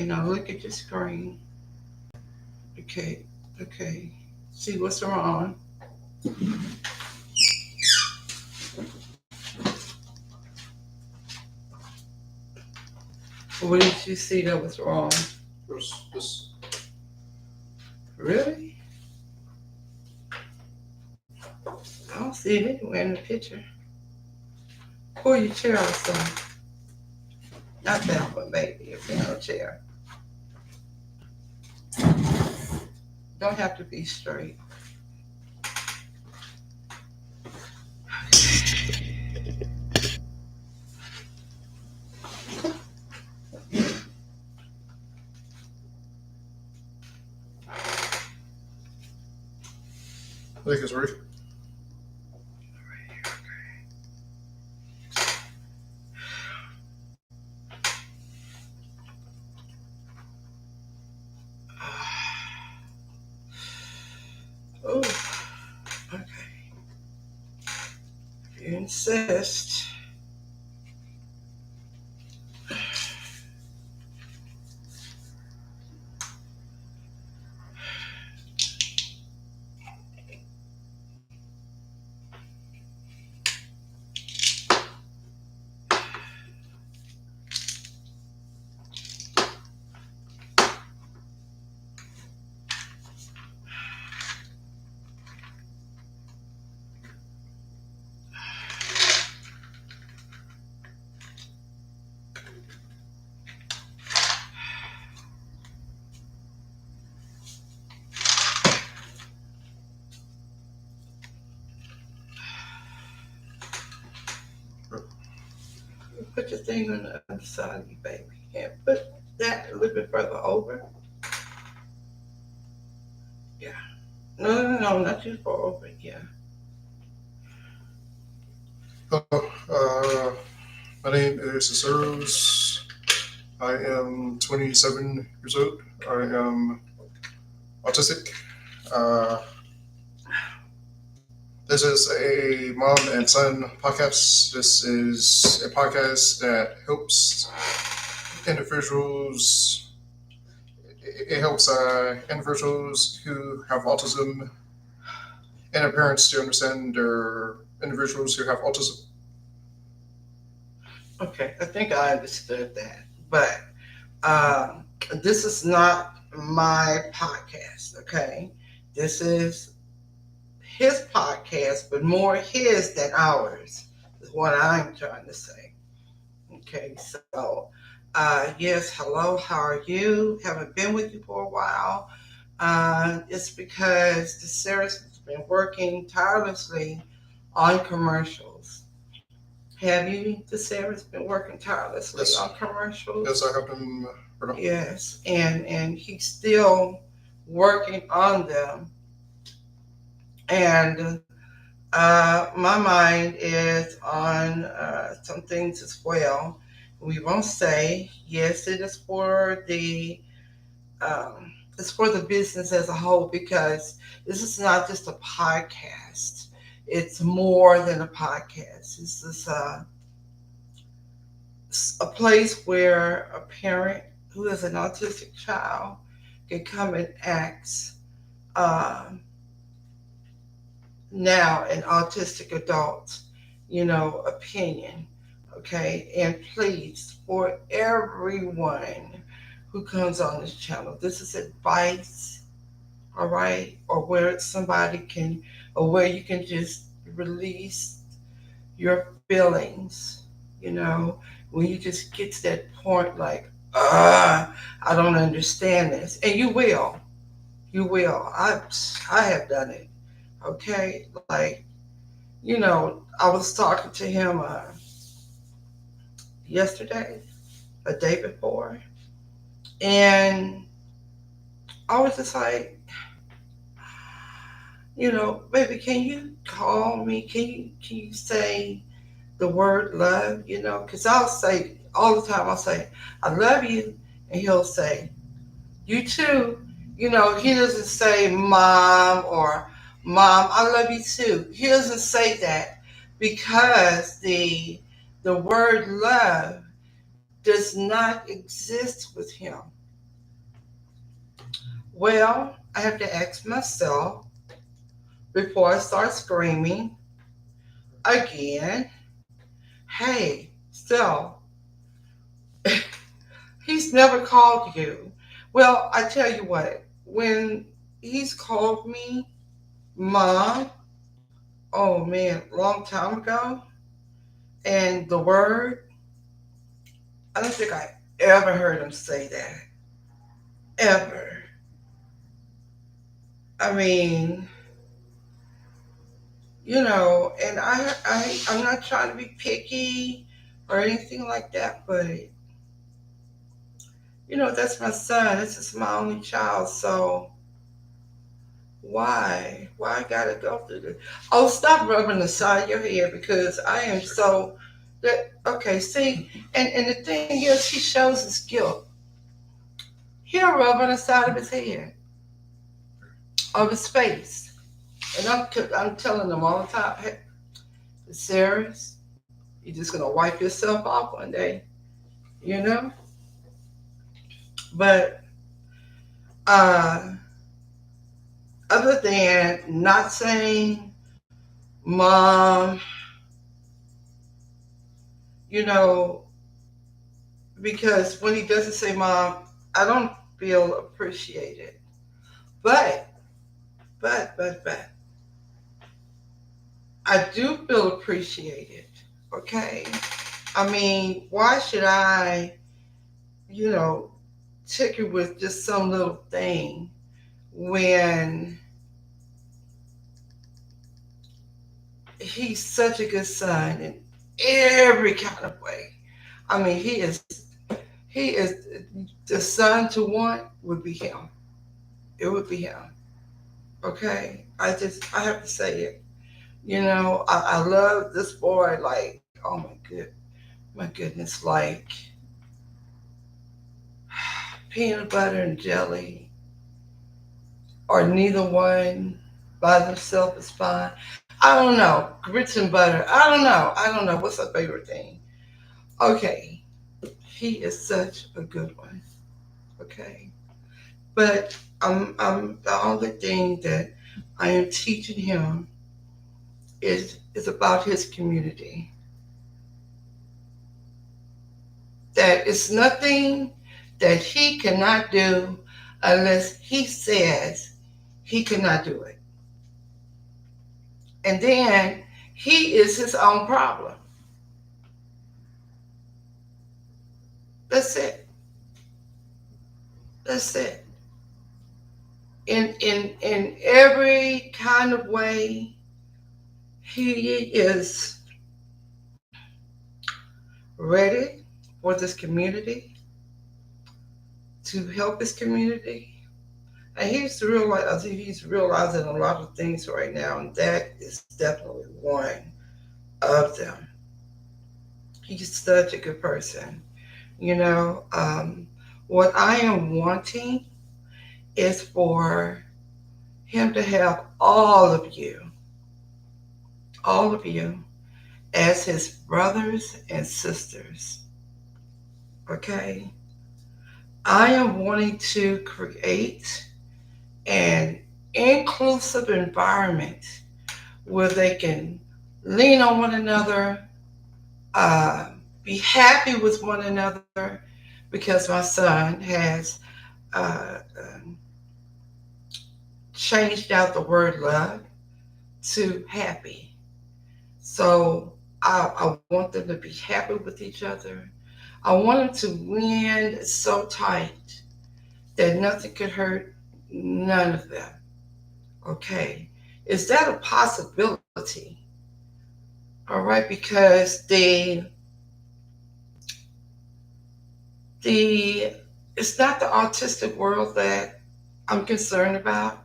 Okay, now look at your screen. Okay, okay. See what's wrong. What did you see that was wrong? This. Really? I don't see it anywhere in the picture. Pull your chair out some. Not that one, baby. A piano chair. Don't have to be straight. I think it's right. Oh, okay. If you insist. Put your thing on the other side of you, baby. And put that a little bit further over. Yeah. No, not too far over. Yeah. My name is Cesaros. I am 27 years old. I am autistic. Uh, this is a mom and son podcast. This is a podcast that helps individuals. It helps individuals who have autism and their parents to understand their individuals who have autism. Okay, I think I understood that. But um, this is not my podcast, okay? This is his podcast, but more his than ours, is what I'm trying to say. Okay, so yes, hello, how are you? Haven't been with you for a while. It's because the series has been working tirelessly on commercials. Have you, the series, been working tirelessly Yes. on commercials? Yes, I have them. Yes, and he's still working on them. And my mind is on some things as well. We won't say yes. It is for the it's for the business as a whole because this is not just a podcast. It's more than a podcast. This is a place where a parent who has an autistic child can come and ask now an autistic adult, opinion. Okay, and please, for everyone who comes on this channel, this is advice, all right, or where somebody can, or where you can just release your feelings, when you just get to that point like, I don't understand this, and you will. I have done it. Okay, like I was talking to him yesterday, a day before, and I was just like, baby, can you call me? Can you say the word love? Because I'll say all the time. I'll say I love you, and he'll say you too. He doesn't say mom or mom, I love you too. He doesn't say that because the word love does not exist with him. Well, I have to ask myself before I start screaming again, hey, so he's never called you. Well, I tell you what, when he's called me mom, oh man, long time ago, and the word, I don't think I ever heard him say that. Ever. I mean, and I'm not trying to be picky or anything like that, but that's my son. This is my only child, so why I gotta go through this? Oh, stop rubbing the side of your head because I am so that okay. See, and the thing is, he shows his guilt. He'll rub on the side of his head, of his face, and I'm telling him all the time, hey, it's serious. You're just gonna wipe yourself off one day, you know. But uh, other than not saying mom, you know, because when he doesn't say mom, I don't feel appreciated. But, but, I do feel appreciated. Okay. I mean, why should I, you know, ticker with just some little thing when he's such a good son in every kind of way? I mean, he is the son to want would be him. It would be him. Okay, I have to say it. I love this boy. Like, oh my goodness, like peanut butter and jelly, or neither one by themselves is fine. I don't know. Grits and butter. I don't know. I don't know. What's her favorite thing? Okay, he is such a good one. Okay, but I'm the only thing that I am teaching him is about his community. That it's nothing that he cannot do unless he says he cannot do it. And then he is his own problem. That's it. That's it. In every kind of way, he is ready for this community to help his community. And he's realizing a lot of things right now, and that is definitely one of them. He's such a good person. You know, what I am wanting is for him to have all of you, as his brothers and sisters. Okay? I am wanting to create an inclusive environment where they can lean on one another, uh, be happy with one another, because my son has uh, um, changed out the word love to happy. So I want them to be happy with each other. I want them to win so tight that nothing could hurt none of them. Okay. Is that a possibility? All right, because the it's not the autistic world that I'm concerned about.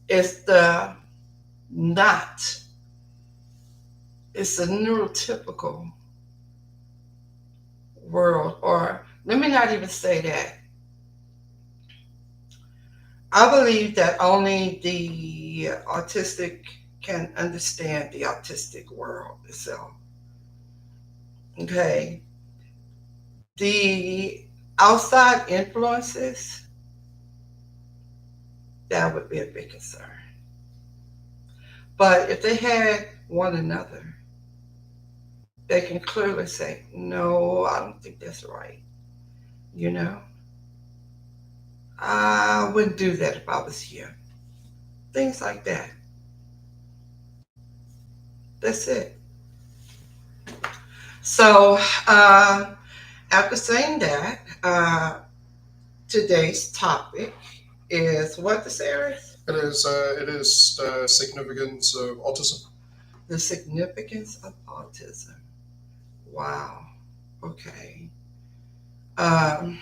It's the not. It's the neurotypical world, or let me not even say that. I believe that only the autistic can understand the autistic world itself. Okay. The outside influences, that would be a big concern. But if they had one another, they can clearly say, no, I don't think that's right. You know, I wouldn't do that if I was you. Things like that. That's it. So, after saying that, today's topic is what the series? It is the significance of autism. The significance of autism. Wow. Okay. Um,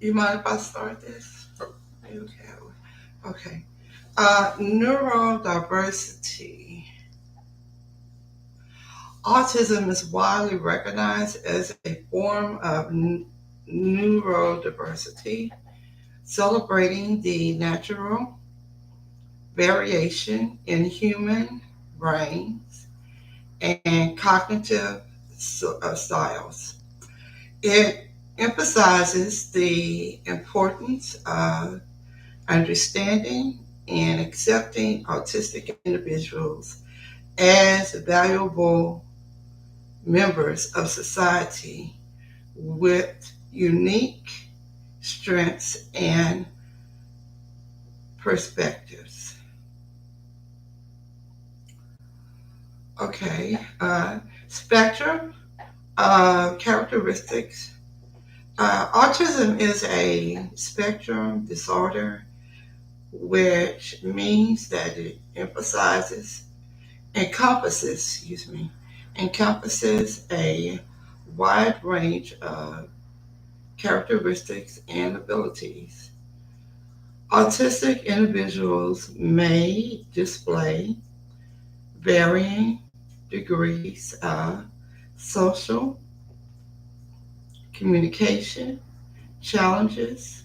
you mind if I start this? Are you okay? Okay. Neurodiversity. Autism is widely recognized as a form of neurodiversity, celebrating the natural variation in human brains and cognitive styles. It emphasizes the importance of understanding and accepting autistic individuals as valuable members of society with unique strengths and perspectives. Okay, spectrum characteristics. Autism is a spectrum disorder, which means that it encompasses a wide range of characteristics and abilities. Autistic individuals may display varying degrees of social communication challenges,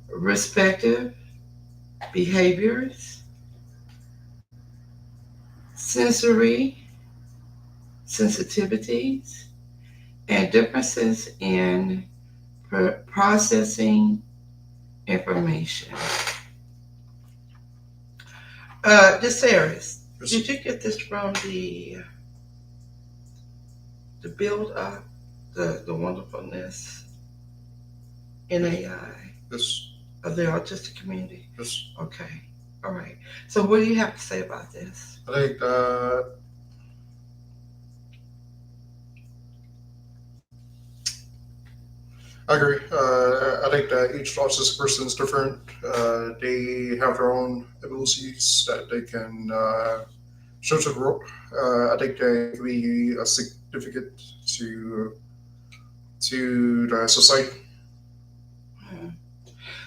respective behaviors, sensory sensitivities, and differences in processing information. This series, did you get this from the build up, the wonderfulness in AI Yes. of the autistic community? Yes. Okay, all right. So, what do you have to say about this? I think I agree. I think that each autistic person is different. They have their own abilities that they can show to the world. I think they can be significant to the society. Hmm.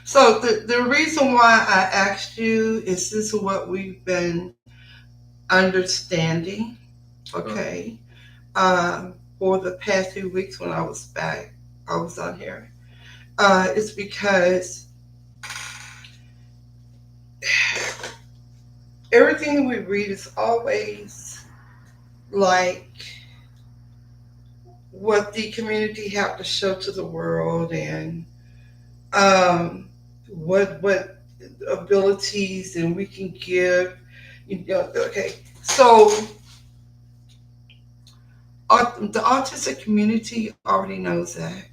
So, the reason why I asked you is this is what we've been understanding, okay, for the past few weeks when I was on here. It's because everything we read is always like what the community have to show to the world and what abilities and we can give. You know, okay, so the autistic community already knows that.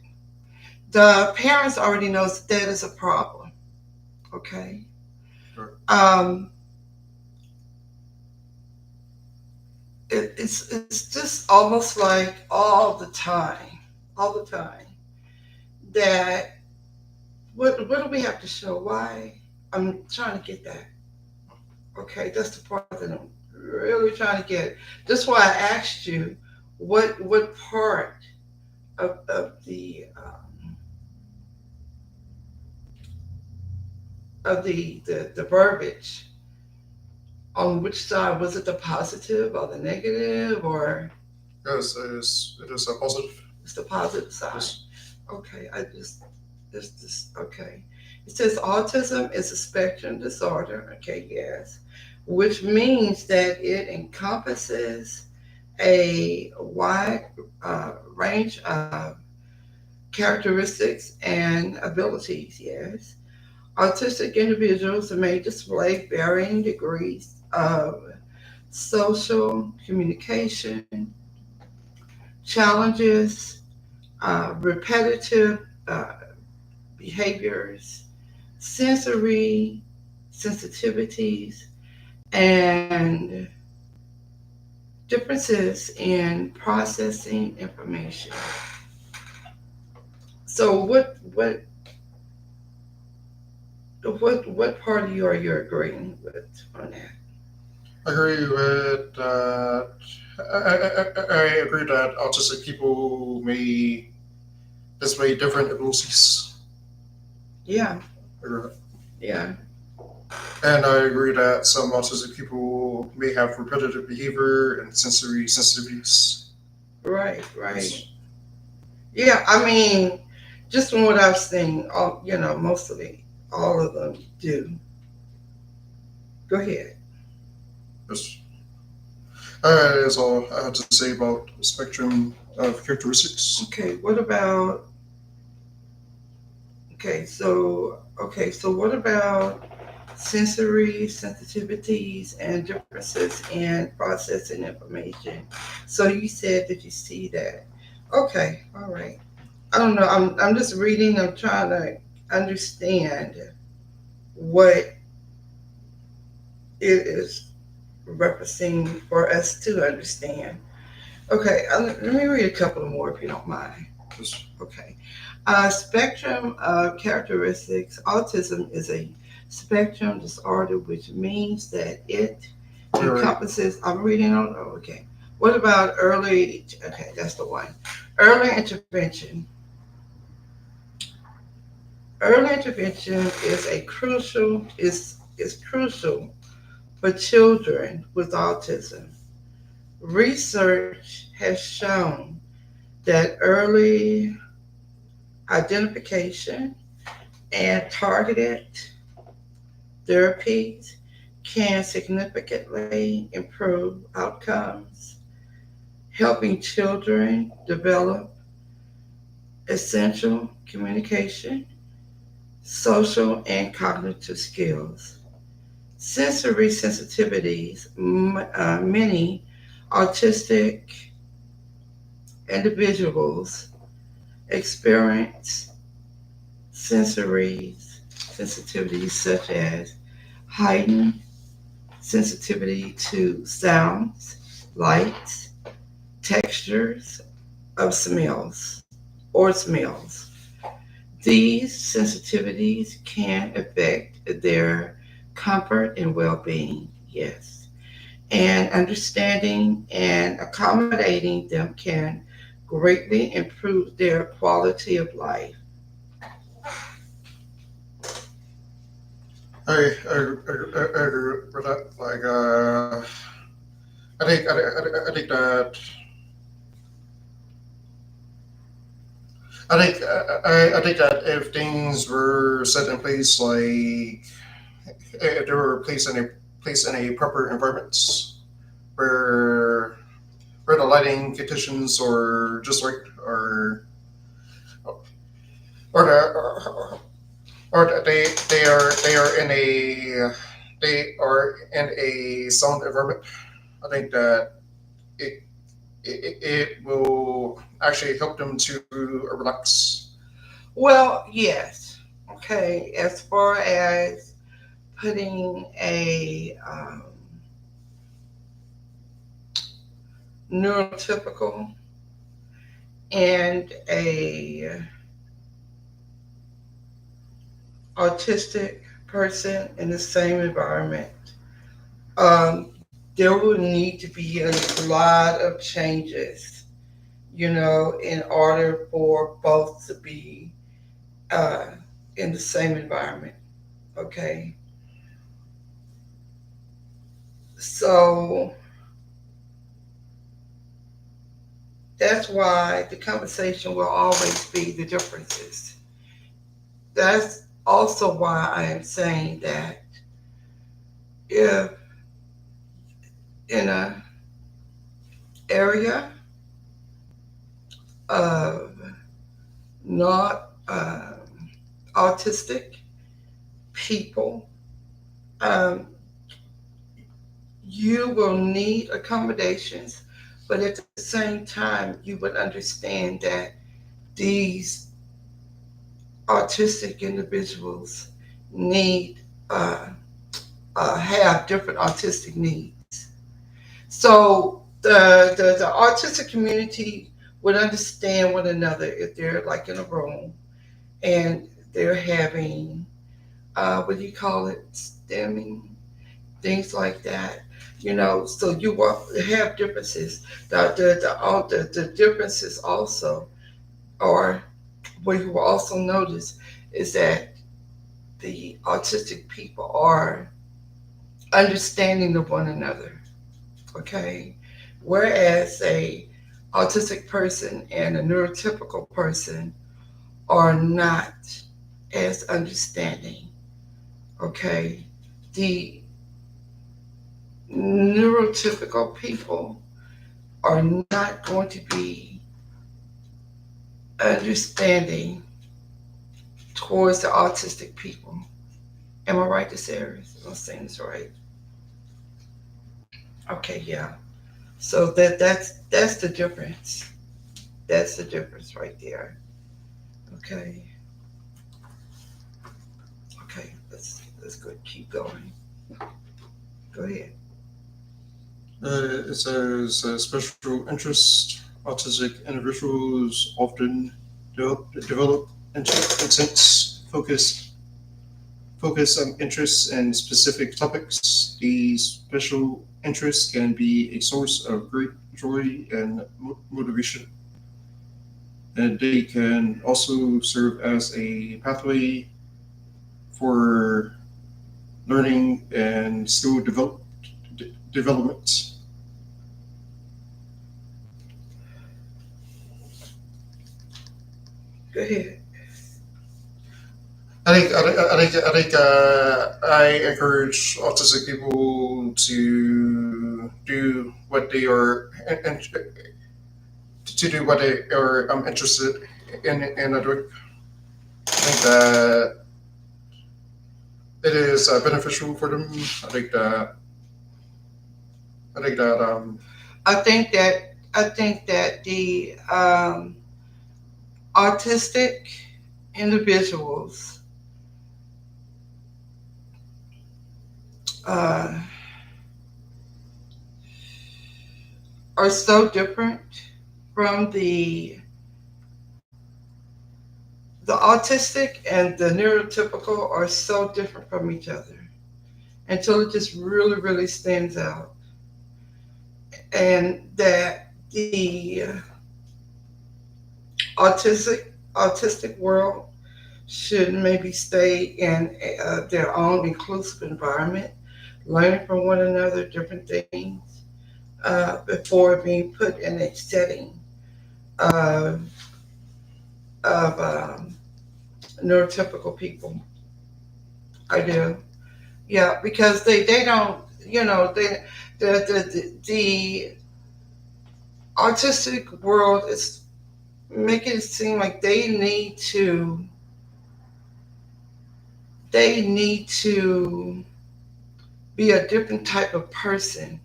The parents already knows that is a problem. Okay. Sure. It's just almost like all the time that what do we have to show? Why? I'm trying to get that. Okay, that's the part that I'm really trying to get. That's why I asked you what part of the verbiage on which side was it, the positive or the negative, or Yes, it is a positive. it's the positive side? Yes. Okay, I just this okay. It says autism is a spectrum disorder. Okay, yes, which means that it encompasses a wide range of characteristics and abilities. Yes, Autistic individuals may display varying degrees of social communication challenges, repetitive uh, behaviors, sensory sensitivities, and differences in processing information. So, what part of you are you agreeing with on that? I agree with that. I agree that autistic people may display different abilities. Yeah, Uh, yeah, And I agree that some autistic people may have repetitive behavior and sensory sensitivities. right, right. Yes. Yeah, I mean, just from what I've seen, mostly all of them do. Go ahead. Yes. That is all I have to say about the spectrum of characteristics. Okay, what about so what about sensory sensitivities and differences in processing information? So you said that you see that. Okay, all right. I don't know. I'm just reading. I'm trying to understand what it is referencing for us to understand. Okay, let me read a couple more if you don't mind. Yes. Okay. Spectrum of characteristics. Autism is a spectrum disorder, which means that it All right. encompasses. I'm reading on. Oh, okay. What about early? Okay, that's the one. Early intervention. Early intervention is crucial for children with autism. Research has shown that early identification and targeted therapies can significantly improve outcomes, helping children develop essential communication, social, and cognitive skills. Sensory sensitivities. Many autistic individuals experience sensory sensitivities such as heightened sensitivity to sounds, lights, textures of smells. These sensitivities can affect their comfort and well being, yes. And understanding and accommodating them can greatly improve their quality of life. I agree with that. Like, I think that I think that if things were set in place, like if they were placed in a proper environments where the lighting conditions or just right, or the or they are in a sound environment. I think that it it will actually help them to relax. Well, yes. Okay, as far as putting a neurotypical and a autistic person in the same environment, um, there will need to be a lot of changes, in order for both to be uh, in the same environment. Okay, so that's why the conversation will always be the differences. That's also why I am saying that if in a area of not autistic people, um, you will need accommodations, but at the same time, you would understand that these autistic individuals need uh, have different autistic needs. So the autistic community would understand one another if they're like in a room and they're having what do you call it, stemming, things like that. You know, so you will have differences. The differences also, or what you will also notice, is that the autistic people are understanding of one another. Okay, whereas a autistic person and a neurotypical person are not as understanding. Okay, the neurotypical people are not going to be understanding towards the autistic people. Am I right, this area? Am I saying this right? Okay, yeah. So that's the difference. That's the difference right there. Okay, okay. Let's go. Keep going. Go ahead. It says special interest. Autistic individuals often develop intense focus on interests in specific topics. These special interests can be a source of great joy and motivation, and they can also serve as a pathway for learning and skill development. Go ahead. I encourage autistic people to do what they are to do what they are interested in doing. I think that it is beneficial for them. I think that I think that I think that the autistic individuals uh, are so different from the autistic and the neurotypical are so different from each other until it just really really stands out, and that the autistic autistic world should maybe stay in their own inclusive environment, learning from one another different things before being put in a setting of, of neurotypical people. I do, yeah, because they don't, you know, the autistic world is making it seem like they need to be a different type of person,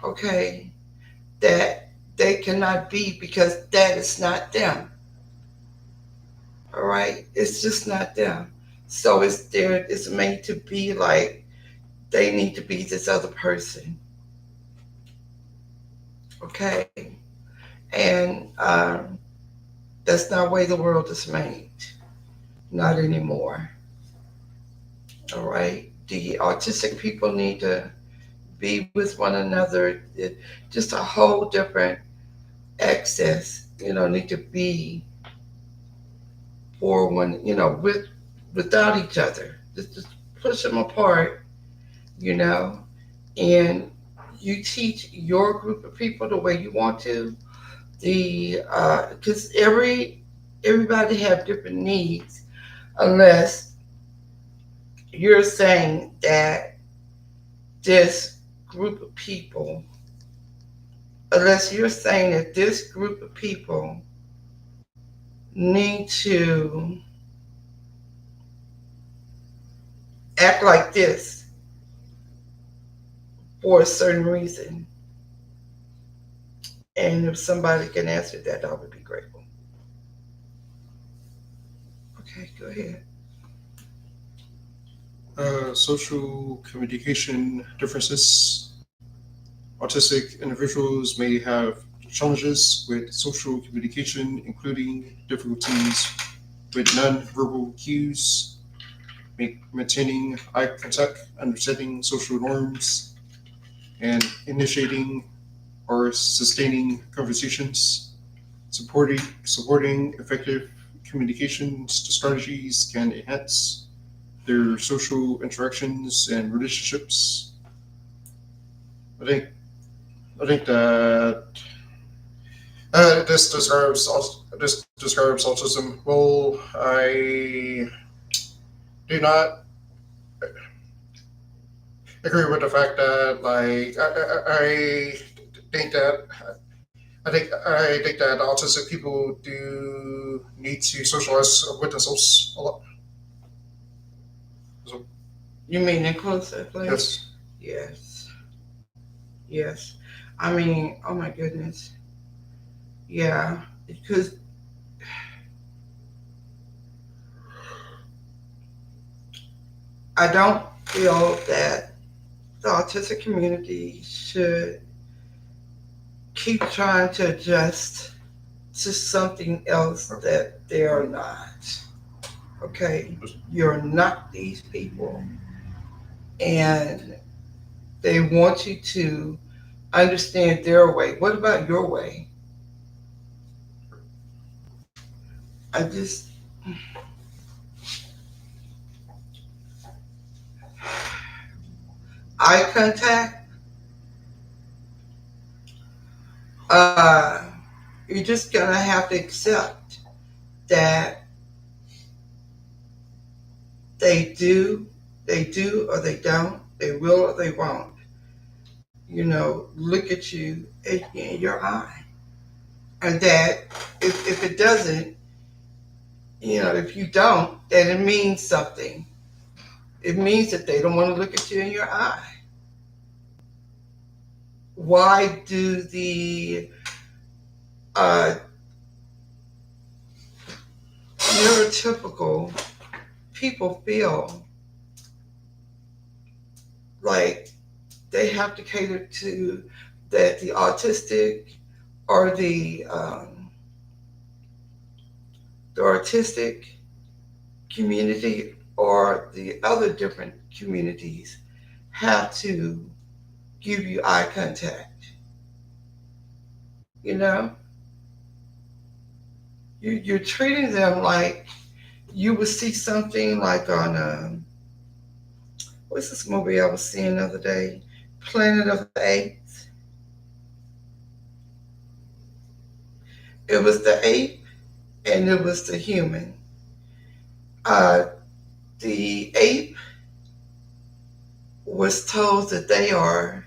okay, that they cannot be because that is not them. All right, it's just not them. So it's there. It's made to be like they need to be this other person. Okay, and that's not the way the world is made. Not anymore. All right, the autistic people need to be with one another. Just a whole different access. You know, need to be for one. You know, without each other. Just push them apart. You know, and you teach your group of people the way you want to. The because everybody have different needs, unless you're saying that this group of people, unless you're saying that this group of people need to act like this for a certain reason. And if somebody can answer that, I would be grateful. Okay, go ahead. Social communication differences. Autistic individuals may have challenges with social communication, including difficulties with nonverbal cues, maintaining eye contact, understanding social norms, and initiating or sustaining conversations. Supporting effective communications strategies can enhance their social interactions and relationships. I think I think that this describes autism. Well, I do not agree with the fact that I think that I think that autistic people do need to socialize with themselves a lot. So You mean inclusively? yes, Yes. Yes. I mean, oh my goodness. Yeah. Because I don't feel that the autistic community should keep trying to adjust to something else that they are not. Okay? You're not these people. And they want you to understand their way. What about your way? I just, eye contact, uh, you're just gonna have to accept that they do, they do or they don't, they will or they won't, look at you in your eye. And that if it doesn't, if you don't, then it means something. It means that they don't want to look at you in your eye. Why do the uh, neurotypical people feel like they have to cater to that the autistic or the artistic community or the other different communities have to give you eye contact. You know, you're treating them like you would see something like on what's this movie I was seeing the other day, Planet of the Apes. It was the ape and it was the human. Uh, the ape was told that they are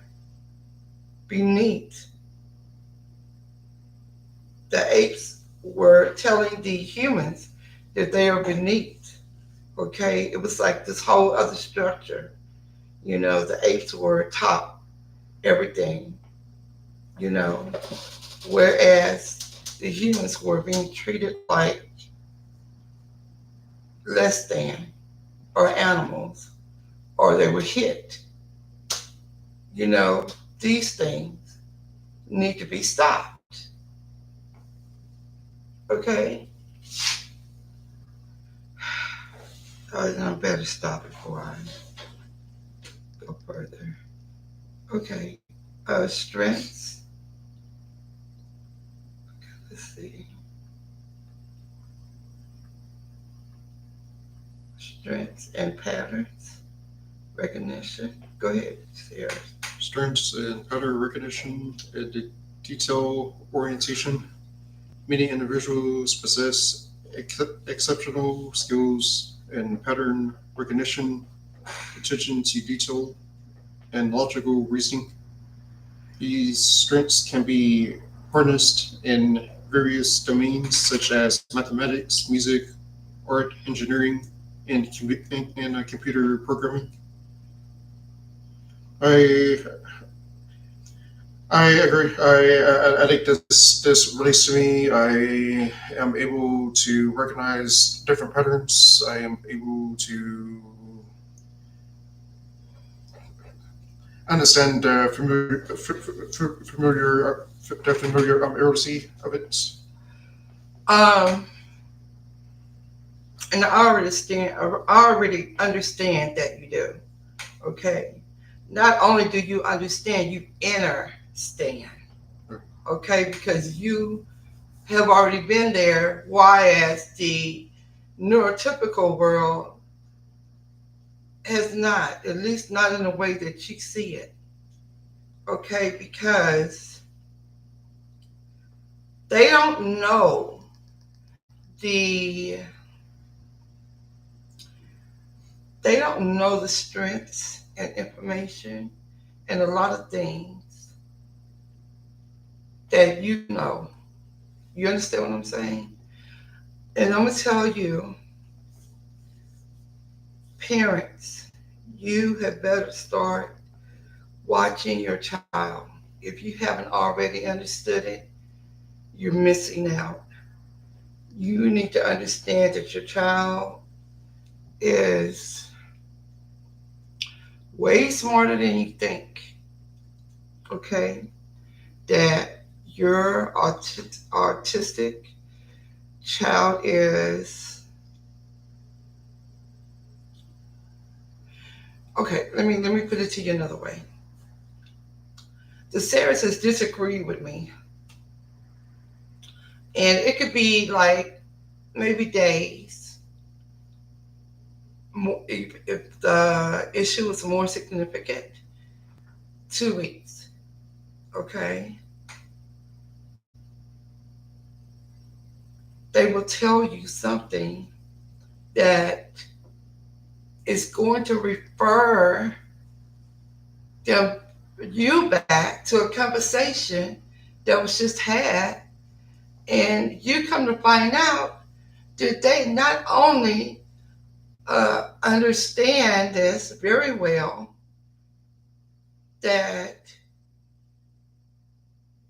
beneath. The apes were telling the humans that they are beneath. Okay, it was like this whole other structure. The apes were top everything. You know, whereas the humans were being treated like less than or animals, or they were hit. You know, these things need to be stopped. Okay, I better stop before I go further. Okay, strengths. Let's see, strengths and patterns recognition. Go ahead, Sarah. strengths and pattern recognition, detail orientation. Many individuals possess exceptional skills in pattern recognition, attention to detail, and logical reasoning. These strengths can be harnessed in various domains such as mathematics, music, art, engineering, in computer programming. I I agree. I think this relates to me. I am able to recognize different patterns. I am able to understand the familiarity of it. Um, and I already understand that you do. Okay. Not only do you understand, you understand. Okay, because you have already been there. Whereas the neurotypical world has not, at least not in the way that you see it. Okay, because they don't know the they don't know the strengths and information and a lot of things that you know. You understand what I'm saying? And I'm gonna tell you, parents, you have better start watching your child. If you haven't already understood it, you're missing out. You need to understand that your child is way smarter than you think. Okay? That your autistic child is okay. Let me put it to you another way. The Sarahs has disagreed with me, and it could be like maybe days. If the issue is more significant, 2 weeks. Okay, they will tell you something that is going to refer them you back to a conversation that was just had, and you come to find out that they not only understand this very well, that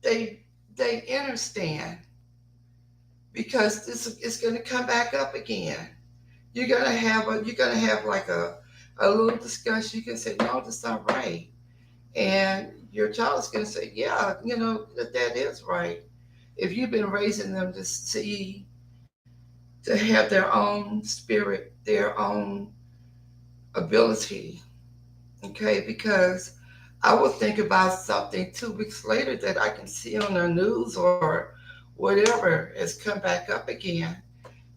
they they understand because this is going to come back up again. You're gonna have like a little discussion. You can say, no, that's not right, and your child is going to say, yeah, that is right. If you've been raising them to see, to have their own spirit, their own ability, okay, because I will think about something 2 weeks later that I can see on the news or whatever has come back up again,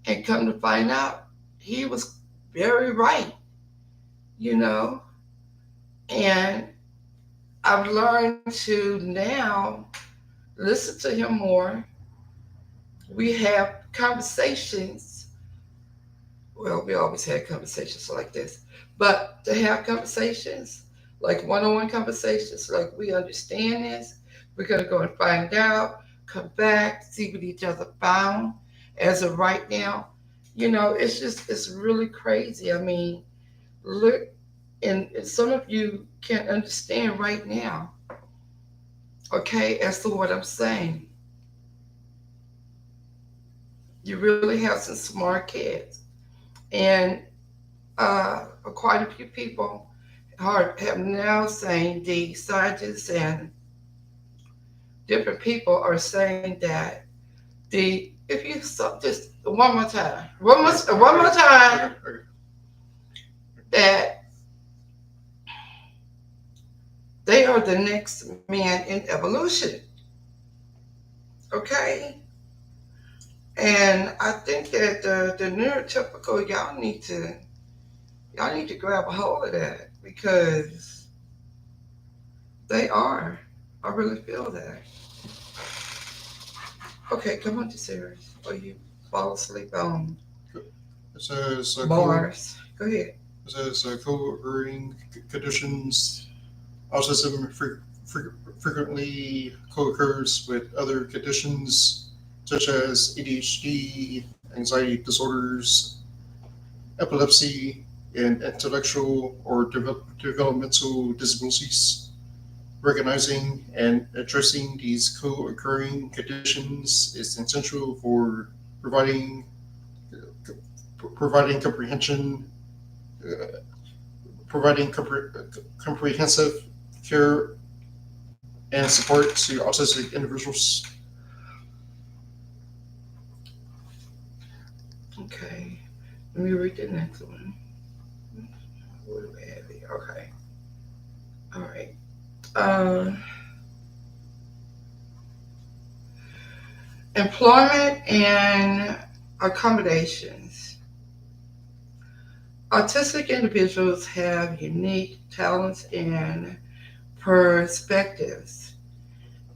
and come to find out he was very right, you know. And I've learned to now listen to him more. We have conversations. Well, we always had conversations like this, but to have conversations, like one-on-one conversations, like we understand this, we're gonna go and find out, come back, see what each other found as of right now. It's really crazy. I mean, look, and some of you can't understand right now, okay, as to what I'm saying. You really have some smart kids, and quite a few people have now saying, the scientists and different people are saying that the if you just one more time, that they are the next man in evolution. Okay, and I think that the neurotypical, y'all need to grab a hold of that because they are. I really feel that. Okay, come on to series. Or you fall asleep on It says bars. Go ahead. co-occurring conditions. Autism frequently co-occurs with other conditions such as ADHD, anxiety disorders, epilepsy, and intellectual or developmental disabilities. Recognizing and addressing these co-occurring conditions is essential for providing providing comprehension, uh, providing comprehensive care and support to autistic individuals. Okay. Let me read the next one. What do we have here? Okay. All right. Employment and accommodations. Autistic individuals have unique talents and perspectives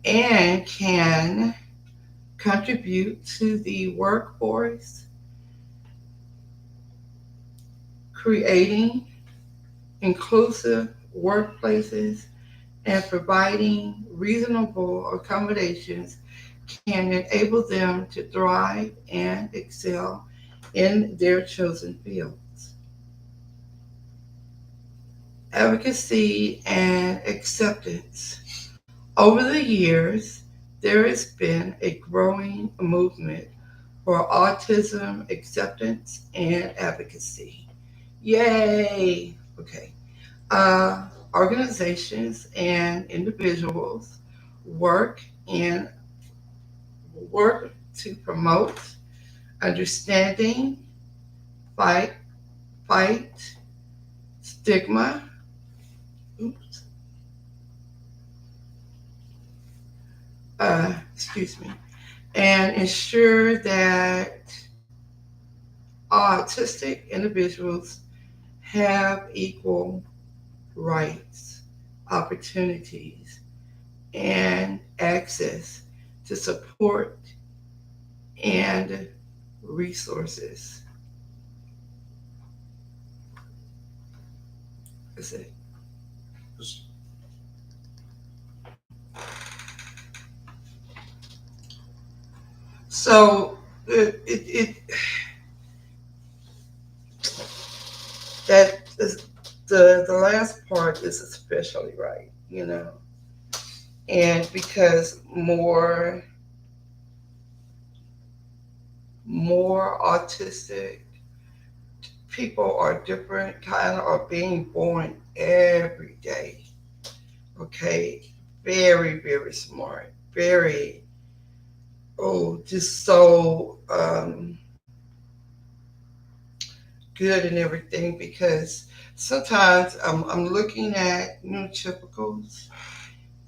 and can contribute to the workforce, creating inclusive workplaces and providing reasonable accommodations can enable them to thrive and excel in their chosen fields. Advocacy and acceptance. Over the years, there has been a growing movement for autism acceptance and advocacy. Yay! Okay. Uh, Organizations and individuals work and work to promote understanding, fight, fight stigma, oops, excuse me, and ensure that autistic individuals have equal rights, opportunities, and access to support and resources. That's it. So it that is, the last part is especially right, and because more autistic people are different kind of are being born every day. Okay, very very smart, very just so good and everything because sometimes I'm looking at neurotypicals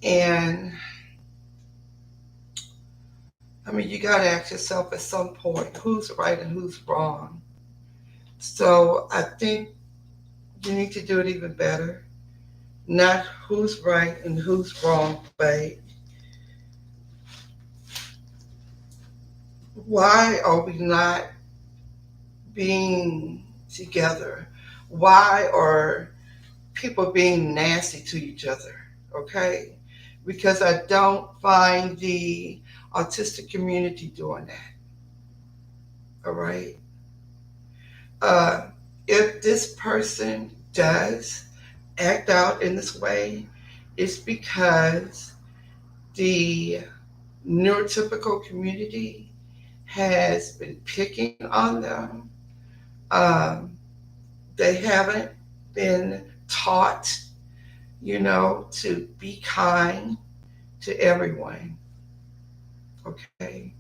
and I mean you got to ask yourself at some point who's right and who's wrong. So I think you need to do it even better. Not who's right and who's wrong, but why are we not being together? Why are people being nasty to each other? Okay? Because I don't find the autistic community doing that. All right? Uh, if this person does act out in this way, it's because the neurotypical community has been picking on them. Um, they haven't been taught, to be kind to everyone. Okay,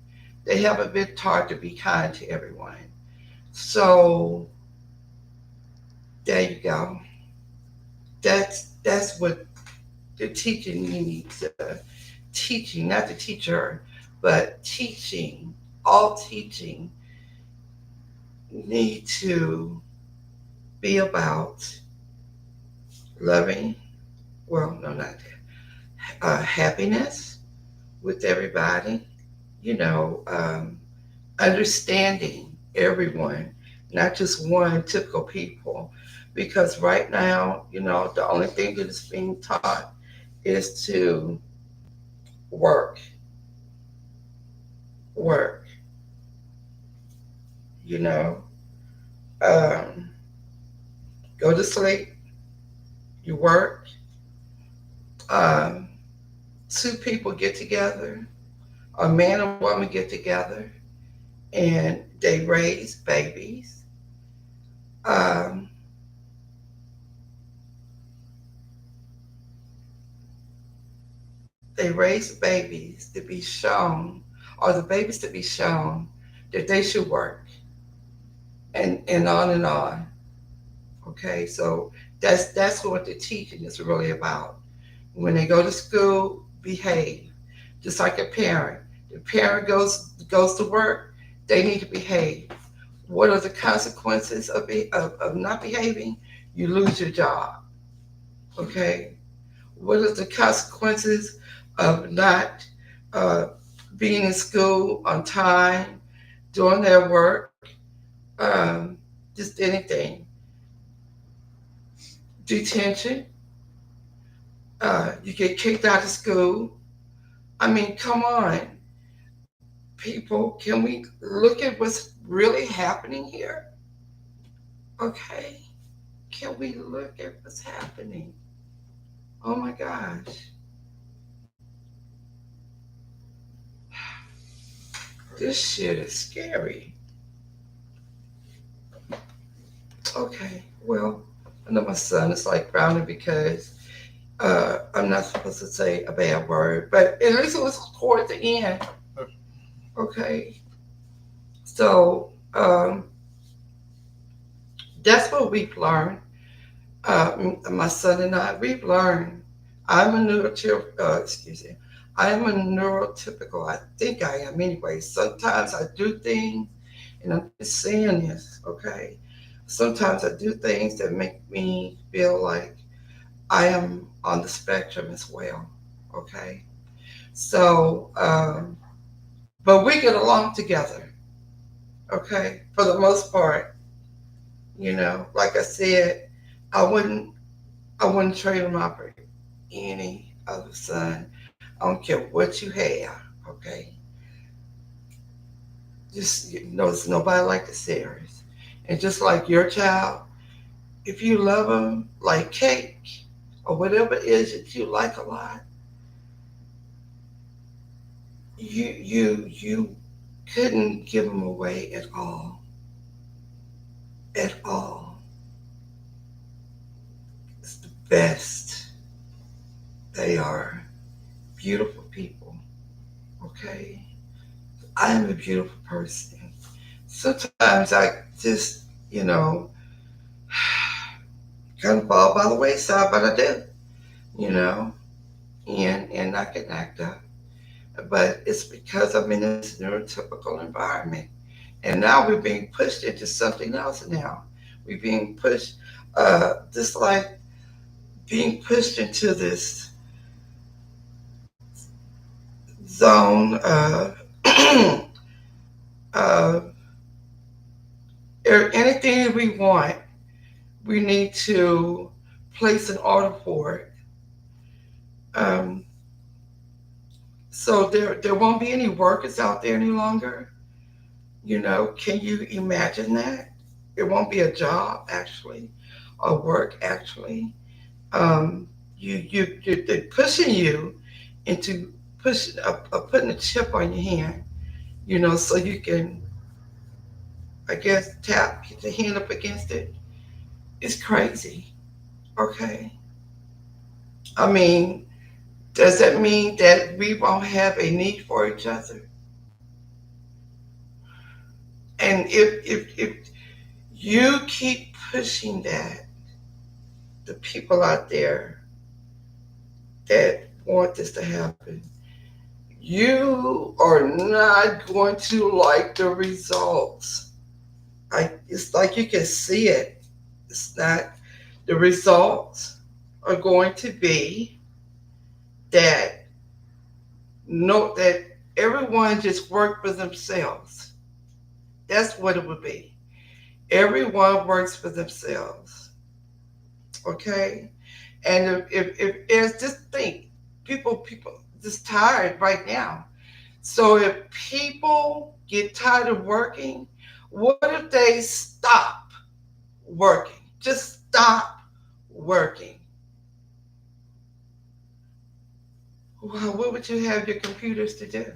they haven't been taught to be kind to everyone. So there you go. That's what the teaching needs. Teaching, not the teacher, but teaching. All teaching need to be about loving. Well, no, not that. Happiness with everybody. You know, understanding everyone, not just one typical people. Because right now, the only thing that is being taught is to work, work, you know. Um, Go to sleep. You work. Um, Two people get together. A man and woman get together, and they raise babies. Um, they raise babies to be shown, or the babies to be shown that they should work, and on and on. Okay, so that's what the teaching is really about. When they go to school, behave, just like a parent. The parent goes to work, they need to behave. What are the consequences of not behaving? You lose your job. Okay. What are the consequences of not uh, being in school on time, doing their work, just anything? Detention. You get kicked out of school. I mean, come on, people. Can we look at what's really happening here? Okay. Can we look at what's happening? Oh my gosh. This shit is scary. Okay. Well, I know my son is like frowning because I'm not supposed to say a bad word, but at least it was toward the end. Okay. So that's what we've learned. My son and I, we've learned. I'm a neurotypical, excuse me, I'm a neurotypical. I think I am anyway. Sometimes I do things, and I'm just saying this, okay? Sometimes I do things that make me feel like I am on the spectrum as well, okay? So, but we get along together, okay? For the most part, like I said, I wouldn't, I wouldn't trade him out for any other son. I don't care what you have, okay? Just there's nobody like the Sarahs, and just like your child, if you love them like cake or whatever it is that you like a lot, you couldn't give them away at all. It's the best. They are beautiful people. Okay, I am a beautiful person. Sometimes I just, you know, kind of fall by the wayside, but I do, you know, and I can act up. But it's because I'm in this neurotypical environment. And now we're being pushed into something else now. We're being pushed, just like being pushed into this zone uh, anything that we want, we need to place an order for it. Um, so there won't be any workers out there any longer. Can you imagine that? It won't be a job actually, or work actually. Um, they're pushing you into putting a chip on your hand, so you can, I guess, get your hand up against it. It's crazy. Okay. I mean, does that mean that we won't have a need for each other? And if you keep pushing that, the people out there that want this to happen, you are not going to like the results. It's like you can see it. It's not, the results are going to be that that everyone just work for themselves. That's what it would be. Everyone works for themselves. Okay? And if it's just think, people just tired right now. So if people get tired of working, what if they stop? working. Just stop working. Well, what would you have your computers to do?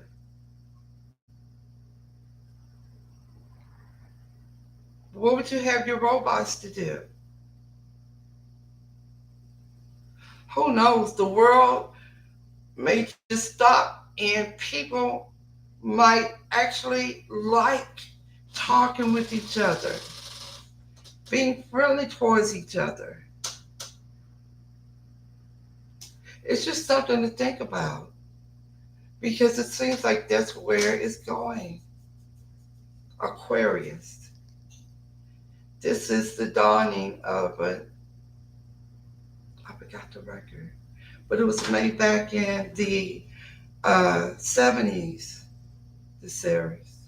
What would you have your robots to do? Who knows? The world may just stop and people might actually like talking with each other, being friendly towards each other. It's just something to think about because it seems like that's where it's going. Aquarius. This is the dawning of a, I forgot the record, but it was made back in the 70s, the series.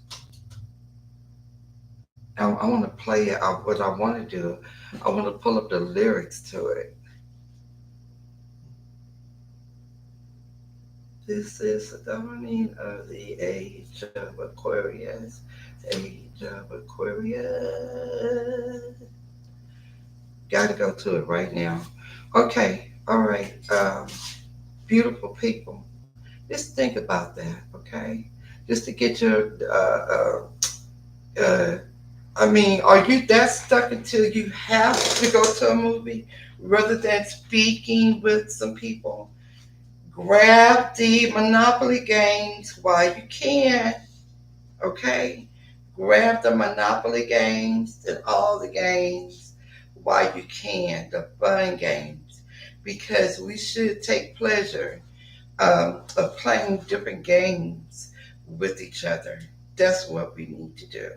I want to play it. What I want to do, I want to pull up the lyrics to it. This is the dawning of the age of Aquarius. The age of Aquarius. Got to go to it right now. Okay, all right. Beautiful people. Just think about that, okay? Just to get your, I mean, are you that stuck until you have to go to a movie rather than speaking with some people? Grab the Monopoly games while you can, okay? Grab the Monopoly games and all the games while you can, the fun games, because we should take pleasure of playing different games with each other. That's what we need to do.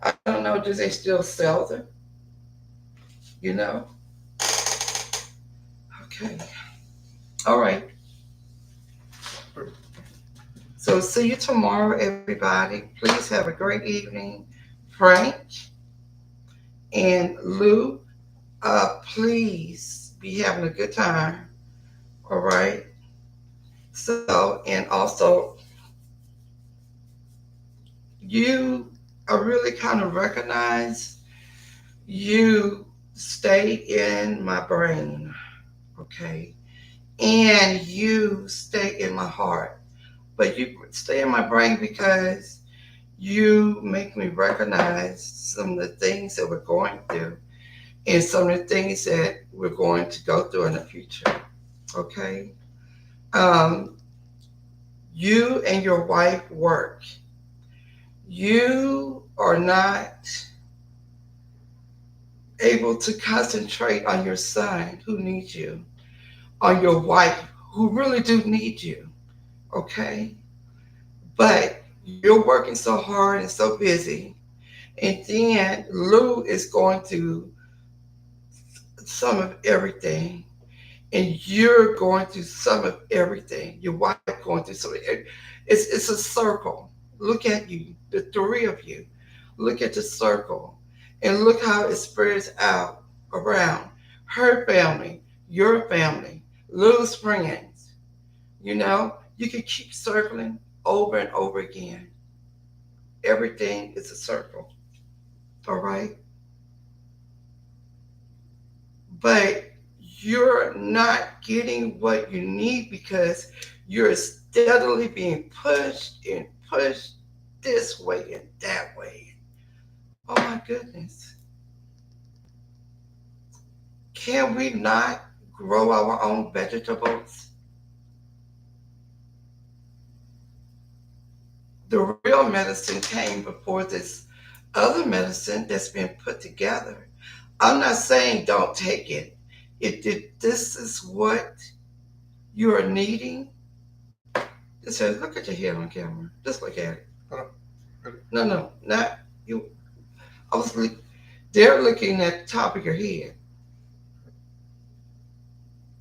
I don't know, do they still sell them? You know? Okay. All right. So see you tomorrow, everybody. Please have a great evening. Frank and Lou, please be having a good time. All right. So, and also, you, I really kind of recognize you stay in my brain, okay? And you stay in my heart. But you stay in my brain because you make me recognize some of the things that we're going through and some of the things that we're going to go through in the future, okay? Um, you and your wife work. You are not able to concentrate on your son who needs you, on your wife who really do need you, okay? But you're working so hard and so busy, and then Lou is going through some of everything, and you're going through some of everything. Your wife going through some. It's a circle. Look at you, the three of you. Look at the circle, and look how it spreads out around her family, your family, Lou's friends. You know, you can keep circling over and over again. Everything is a circle, all right? But you're not getting what you need because you're steadily being pushed and pushed this way and that way. Oh my goodness. Can we not grow our own vegetables? The real medicine came before this other medicine that's been put together. I'm not saying don't take it. If this is what you are needing, it says, look at your head on camera. Just look at it. No, no, not you. I was look, they're looking at the top of your head.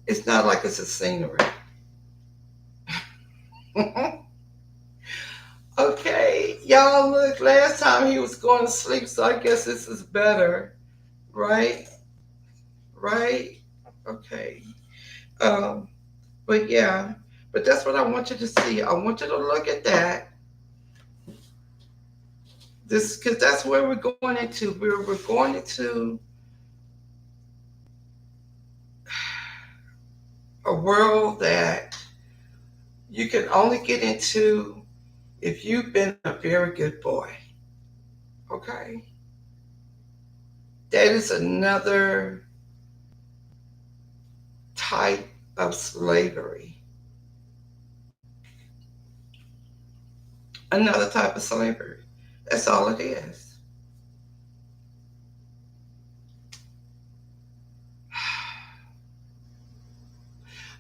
It's not like it's a scenery. Okay, y'all look, last time he was going to sleep, so I guess this is better. Right? Right? Okay. Um, but yeah, but that's what I want you to see. I want you to look at that. This because that's where we're going into. We're going into a world that you can only get into if you've been a very good boy. Okay? That is another type of slavery. Another type of slavery. That's all it is.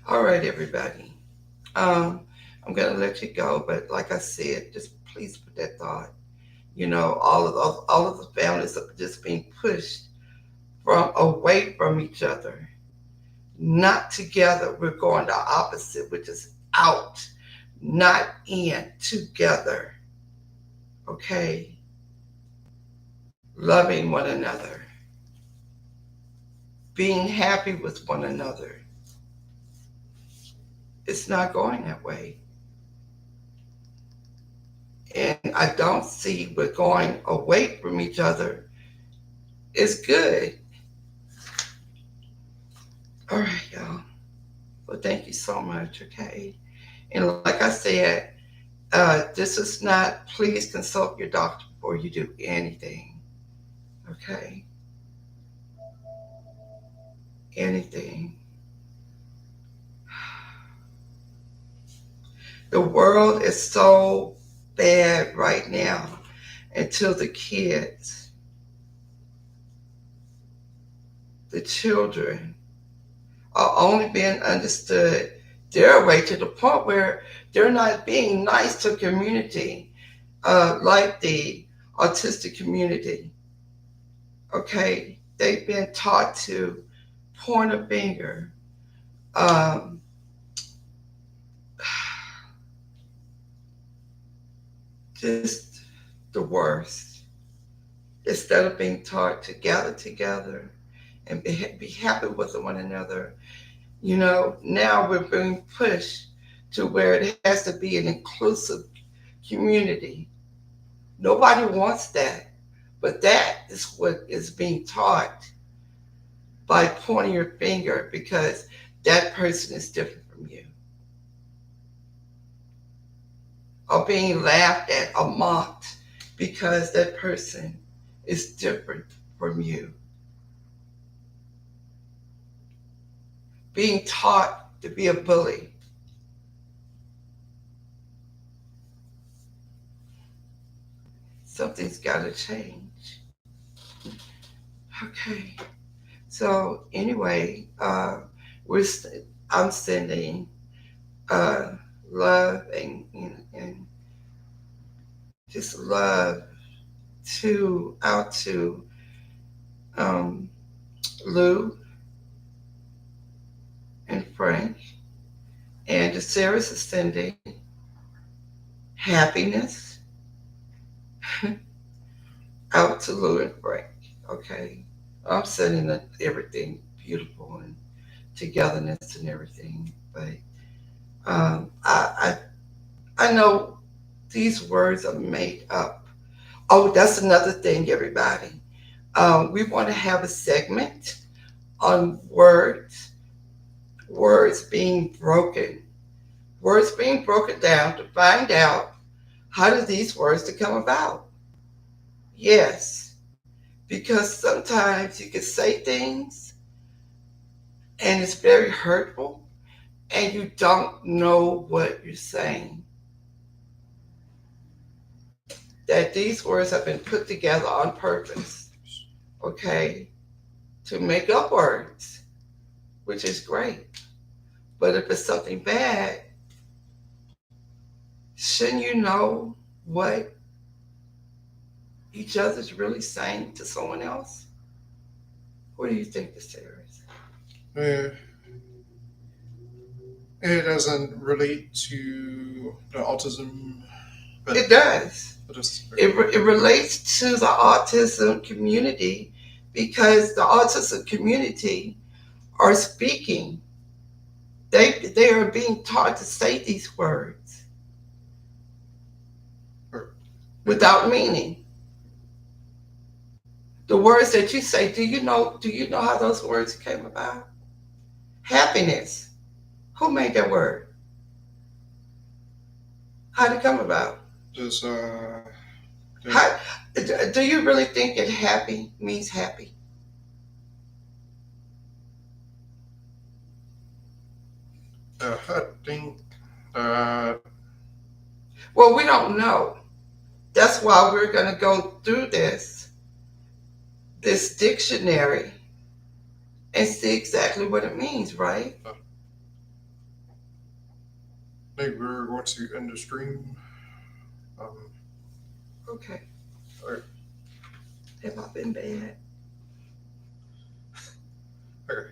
All right, everybody. Um, I'm gonna let you go, but like I said, just please put that thought. You know, all of the families are just being pushed from away from each other, not together. We're going the opposite, which is out, not in, together. Okay, loving one another, being happy with one another. It's not going that way, and I don't see we're going away from each other. It's good. All right, y'all. Well, thank you so much. Okay, and like I said, this is not, please consult your doctor before you do anything. Okay? Anything. The world is so bad right now until the kids, the children, are only being understood their way to the point where they're not being nice to community, like the autistic community. Okay? They've been taught to point a finger. Um, just the worst. Instead of being taught to gather together and be happy with one another, you know, now we're being pushed to where it has to be an inclusive community. Nobody wants that, but that is what is being taught by pointing your finger because that person is different from you, or being laughed at or mocked because that person is different from you. Being taught to be a bully. Something's got to change. Okay. So anyway, we're I'm sending uh, love and just love to out to um, Lou and Frank, and Sarah's is sending happiness out to Lou and Frank. Okay, I'm sending everything beautiful and togetherness and everything. But I know these words are made up. Oh, that's another thing, everybody. We want to have a segment on words being broken, words being broken down to find out how do these words to come about. Yes, because sometimes you can say things and it's very hurtful and you don't know what you're saying. That these words have been put together on purpose, okay, to make up words, which is great. But if it's something bad, shouldn't you know what each other's really saying to someone else? What do you think this is? Uh, it doesn't relate to the autism, but It does. it is It relates to the autism community because the autism community are speaking. They are being taught to say these words without meaning. The words that you say, do you know how those words came about? Happiness. Who made that word? How did it come about? Just How, do you really think that happy means happy? I think that Well, we don't know. That's why we're going to go through this dictionary and see exactly what it means, right? I think we're going to end the stream. Um, Okay. okay. Have I been bad? Okay.